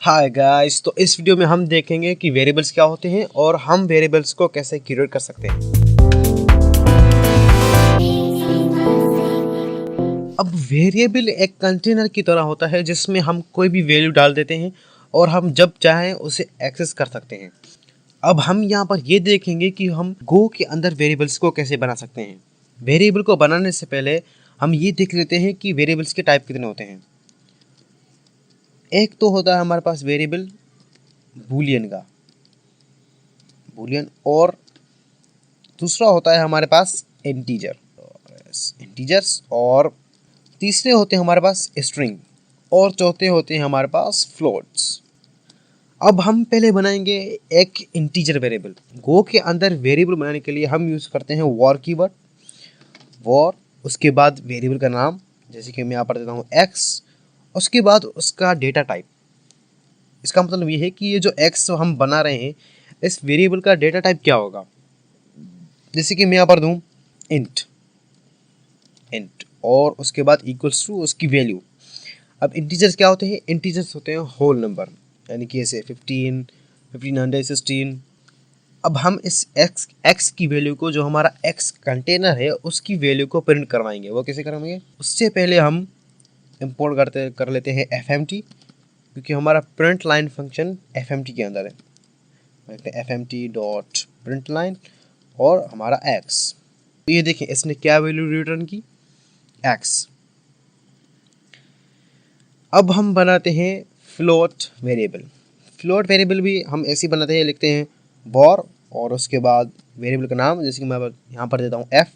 Hi guys, तो इस video में हम देखेंगे कि वेरिएबल्स क्या होते हैं और हम वेरिएबल्स को कैसे क्रिएट कर सकते हैं। अब वेरिएबल एक कंटेनर की तरह होता है जिसमें हम कोई भी वैल्यू डाल देते हैं और हम जब चाहें उसे एक्सेस कर सकते हैं। अब हम यहाँ पर ये देखेंगे कि हम गो के अंदर वेरिएबल्स को कैसे बना सकते हैं। वेरिएबल को बनाने से पहले हम ये देख लेते हैं कि वेरिएबल्स के टाइप कितने होते हैं। एक तो होता है हमारे पास वेरिएबल बूलियन और दूसरा होता है हमारे पास इंटीजर्स और तीसरे होते हैं हमारे पास स्ट्रिंग और चौथे होते हैं हमारे पास फ्लोट्स। अब हम पहले बनाएंगे एक इंटीजर वेरिएबल। गो के अंदर वेरिएबल बनाने के लिए हम यूज़ करते हैं वॉर कीवर्ड। वॉर, उसके बाद वेरिएबल का नाम, जैसे कि मैं यहाँ पर देता हूँ एक्स, उसके बाद उसका डेटा टाइप। इसका मतलब ये है कि ये जो एक्स हम बना रहे हैं इस वेरिएबल का डेटा टाइप क्या होगा। जैसे कि मैं यहाँ पर दूँ इंट और उसके बाद इक्वल्स टू उसकी वैल्यू। अब इंटीजर्स क्या होते हैं? इंटीजर्स होते हैं होल नंबर, यानी कि ऐसे 15, 1500, 16। अब हम इस एक्स की वैल्यू को, जो हमारा एक्स कंटेनर है, उसकी वैल्यू को प्रिंट करवाएंगे। वो कैसे करवाएंगे? उससे पहले हम इंपोर्ट कर लेते हैं fmt, क्योंकि हमारा प्रिंट लाइन फंक्शन fmt के अंदर है। fmt डॉट प्रिंट लाइन और हमारा एक्स। तो ये देखिए इसने क्या वैल्यू रिटर्न की? एक्स। अब हम बनाते हैं फ्लोट वेरिएबल। फ्लोट वेरिएबल भी हम ऐसे बनाते हैं, लिखते हैं बॉर और उसके बाद वेरिएबल का नाम, जैसे कि मैं यहाँ पर देता हूँ f।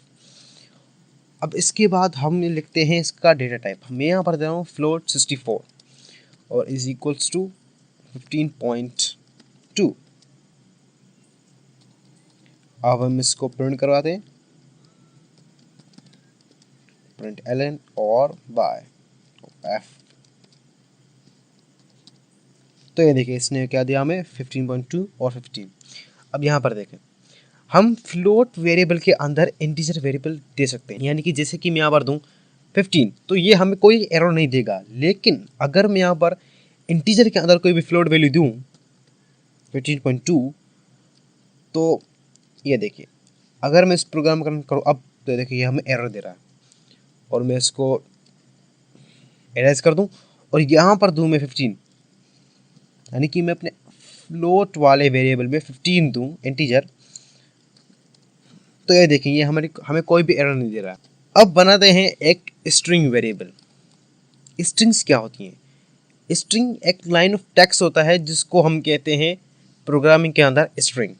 अब इसके बाद हम लिखते हैं इसका डेटा टाइप। मैं यहाँ पर दे रहा हूँ फ्लोट 64 और इज इक्वल्स टू 15.2। अब हम इसको प्रिंट करवाते हैं, प्रिंट ln और बाय f। तो ये देखिए इसने क्या दिया हमें? 15.2 और 15। अब यहाँ पर देखें, हम फ्लोट वेरिएबल के अंदर इंटीजर वेरिएबल दे सकते हैं, यानी कि जैसे कि मैं यहाँ पर दूँ 15, तो ये हमें कोई एरर नहीं देगा। लेकिन अगर मैं यहाँ पर इंटीजर के अंदर कोई भी फ्लोट वैल्यू दूँ 15.2, तो ये देखिए अगर मैं इस प्रोग्राम का करूँ अब, तो देखिए ये हमें एरर दे रहा है। और मैं इसको एरेज कर दूँ और यहाँ पर दूँ मैं 15, यानी कि मैं अपने फ्लोट वाले वेरिएबल में 15 दूँ इंटीजर, तो ये देखिए ये हमें कोई भी एरर नहीं दे रहा। अब बनाते हैं एक स्ट्रिंग वेरिएबल। स्ट्रिंग्स क्या होती हैं? स्ट्रिंग एक लाइन ऑफ टेक्स्ट होता है जिसको हम कहते हैं प्रोग्रामिंग के अंदर स्ट्रिंग।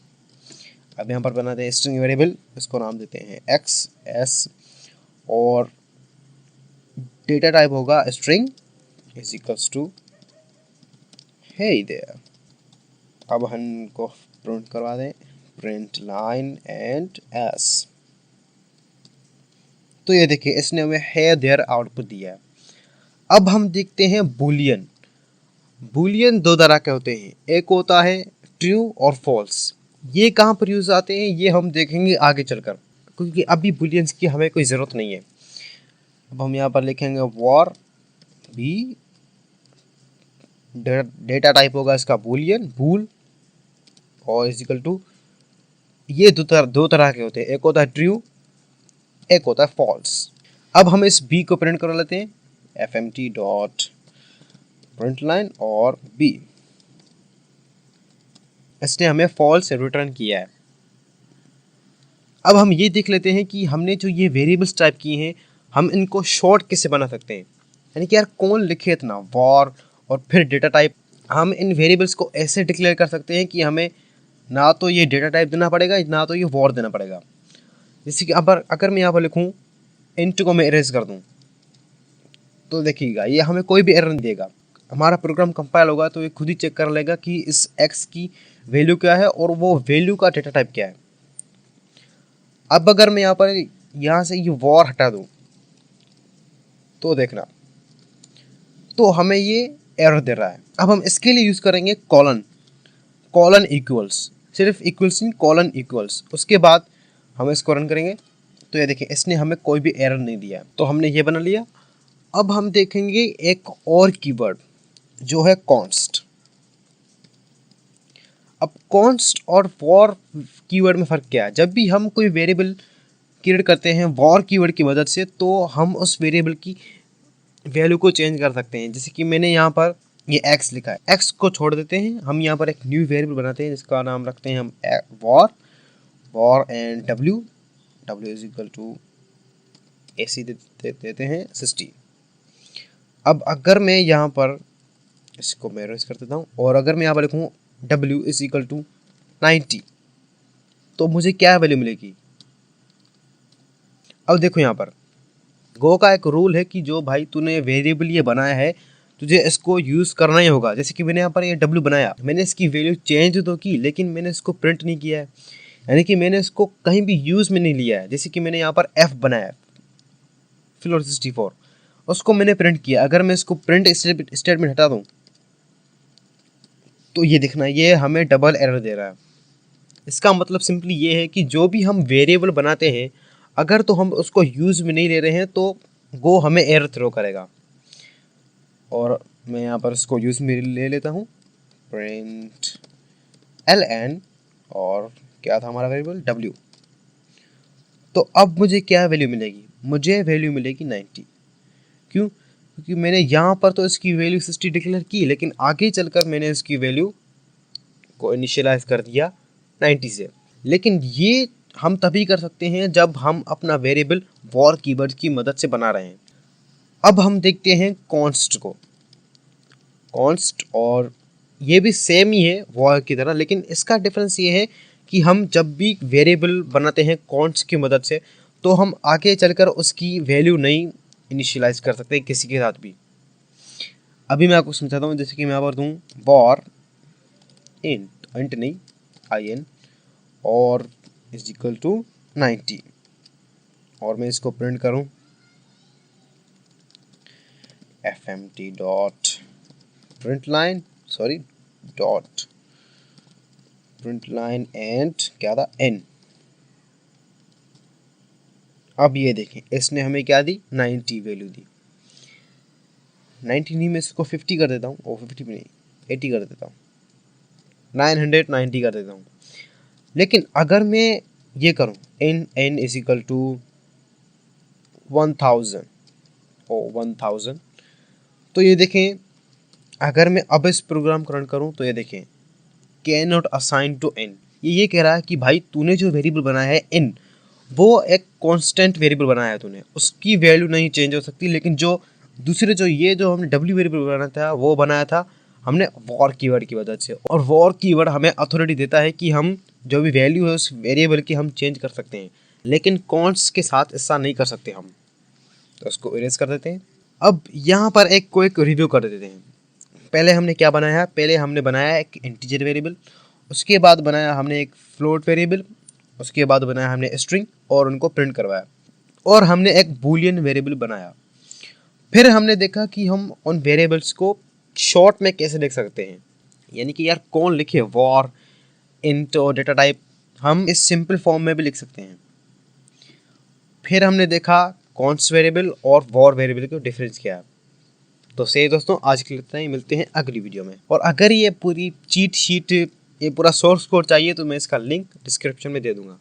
अब यहाँ पर बनाते हैं स्ट्रिंग वेरिएबल, इसको नाम देते हैं एक्स एस और डेटा टाइप होगा string is equals to hey there. अब हम इनको प्रिंट करवा दें, प्रिंट लाइन एंड एस। तो ये देखिए इसने हमें है देयर आउटपुट दिया है। अब हम देखते हैं बूलियन। बूलियन दो तरह के होते हैं, एक होता है ट्रू और फॉल्स। ये कहाँ पर यूज आते हैं ये हम देखेंगे आगे चलकर, क्योंकि अभी बूलियंस की हमें कोई ज़रूरत नहीं है। अब हम यहाँ पर लिखेंगे वॉर भी, डेटा टाइप होगा इसका बूलियन बूल और इज इक्वल टू, ये दो तरह के होते हैं, एक होता है ट्रू, एक होता है फॉल्स। अब हम इस बी को प्रिंट कर लेते हैं fmt डॉट प्रिंट लाइन और बी। इसने हमें फॉल्स रिटर्न किया है। अब हम ये देख लेते हैं कि हमने जो ये वेरिएबल्स टाइप किए हैं हम इनको शॉर्ट कैसे बना सकते हैं। यानी कि यार कौन लिखे इतना वॉर और फिर डेटा टाइप। हम इन वेरिएबल्स को ऐसे डिक्लेयर कर सकते हैं कि हमें ना तो ये डेटा टाइप देना पड़ेगा ना तो ये वॉर देना पड़ेगा। जैसे कि अगर मैं यहाँ पर लिखूँ इंट को मैं इरेज कर दूँ, तो देखिएगा ये हमें कोई भी एरर नहीं देगा। हमारा प्रोग्राम कंपाइल होगा तो ये खुद ही चेक कर लेगा कि इस एक्स की वैल्यू क्या है और वो वैल्यू का डेटा टाइप क्या है। अब अगर मैं यहाँ से ये वॉर हटा दूँ तो देखना, तो हमें ये एरर दे रहा है। अब हम इसके लिए यूज़ करेंगे कॉलन इक्वल्स, सिर्फ इक्वल्स नहीं, कॉलन इक्वल्स। उसके बाद हम इसको रन करेंगे तो ये देखिए इसने हमें कोई भी एरर नहीं दिया। तो हमने ये बना लिया। अब हम देखेंगे एक और कीवर्ड जो है कॉन्स्ट। अब कॉन्स्ट और फॉर कीवर्ड में फ़र्क क्या है? जब भी हम कोई वेरिएबल क्रिएट करते हैं वॉर कीवर्ड की मदद से, तो हम उस वेरिएबल की वैल्यू को चेंज कर सकते हैं। जैसे कि मैंने यहाँ पर ये x लिखा है, x को छोड़ देते हैं, हम यहाँ पर एक न्यू वेरिएबल बनाते हैं जिसका नाम रखते हैं हम war and w is equal to AC देते हैं 60। अब अगर मैं यहाँ पर इसको मैनेज कर देता हूँ और अगर मैं यहाँ पर लिखूँ w इज इक्वल टू 90, तो मुझे क्या वैल्यू मिलेगी? अब देखो यहाँ पर गो का एक रूल है कि जो भाई तूने वेरिएबल ये बनाया है तुझे इसको यूज़ करना ही होगा। जैसे कि मैंने यहाँ पर ये w बनाया, मैंने इसकी वैल्यू चेंज तो की लेकिन मैंने इसको प्रिंट नहीं किया है, यानी कि मैंने इसको कहीं भी यूज़ में नहीं लिया है। जैसे कि मैंने यहाँ पर f बनाया फ्लोर 64, उसको मैंने प्रिंट किया। अगर मैं इसको प्रिंट स्टेटमेंट हटा दूँ तो ये दिखना, ये हमें डबल एरर दे रहा है। इसका मतलब सिंपली ये है कि जो भी हम वेरिएबल बनाते हैं अगर तो हम उसको यूज़ में नहीं ले रहे हैं तो गो हमें एरर थ्रो करेगा। और मैं यहाँ पर इसको यूज़ में ले लेता हूँ, प्रिंट ln और क्या था हमारा वेरिएबल w। तो अब मुझे क्या वैल्यू मिलेगी? मुझे वैल्यू मिलेगी 90। क्यों? क्योंकि मैंने यहाँ पर तो इसकी वैल्यू 60 डिक्लेयर की, लेकिन आगे चलकर मैंने इसकी वैल्यू को इनिशियलाइज कर दिया 90 से। लेकिन ये हम तभी कर सकते हैं जब हम अपना वेरिएबल वॉर कीवर्ड की मदद से बना रहे हैं। अब हम देखते हैं कॉन्स्ट को। कॉन्स्ट और ये भी सेम ही है वॉर की तरह, लेकिन इसका डिफरेंस ये है कि हम जब भी वेरिएबल बनाते हैं कॉन्स्ट की मदद से तो हम आगे चलकर उसकी वैल्यू नहीं इनिशियलाइज कर सकते किसी के साथ भी। अभी मैं आपको समझाता हूँ। जैसे कि मैं यहाँ पर दूँ वॉर इंट नहीं in और इज इक्वल टू 90 और मैं इसको प्रिंट करूं fmt dot print line dot print line and क्या था n। अब ये देखें इसने हमें क्या दी? 90 वैल्यू दी। 90 नहीं, मैं इसको 50 कर देता हूँ, ओ 50 भी नहीं 80 कर देता हूँ, 990 कर देता हूँ। लेकिन अगर मैं ये करूं n इज इक्वल टू 1000 1000, तो ये देखें अगर मैं अब इस प्रोग्राम को रन करूं तो ये देखें can not assign to n। ये कह रहा है कि भाई तूने जो वेरिएबल बनाया है n, वो एक कांस्टेंट वेरिएबल बनाया है तूने, उसकी वैल्यू नहीं चेंज हो सकती। लेकिन जो दूसरे जो हमने w वेरिएबल बनाया था वो बनाया था हमने वॉर कीवर्ड की मदद से, और वॉर कीवर्ड हमें अथॉरिटी देता है कि हम जो भी वैल्यू है उस वेरिएबल की हम चेंज कर सकते हैं, लेकिन कॉन्स्ट के साथ ऐसा नहीं कर सकते हम। तो उसको इरेज कर देते हैं। अब यहाँ पर एक रिव्यू कर देते हैं। पहले हमने क्या बनाया? पहले हमने बनाया एक इंटीजर वेरिएबल, उसके बाद बनाया हमने एक फ्लोट वेरिएबल, उसके बाद बनाया हमने स्ट्रिंग और उनको प्रिंट करवाया, और हमने एक बूलियन वेरिएबल बनाया। फिर हमने देखा कि हम उन वेरिएबल्स को शॉर्ट में कैसे लिख सकते हैं, यानी कि यार कौन लिखे वॉर इंट और डेटा टाइप, हम इस सिंपल फॉर्म में भी लिख सकते हैं। फिर हमने देखा कॉन्स्ट वेरिएबल और वॉर वेरिएबल का डिफरेंस क्या है। तो सही दोस्तों, आज के लिए इतना ही, मिलते हैं अगली वीडियो में। और अगर ये पूरी चीट शीट, ये पूरा सोर्स कोड चाहिए तो मैं इसका लिंक डिस्क्रिप्शन में दे दूंगा।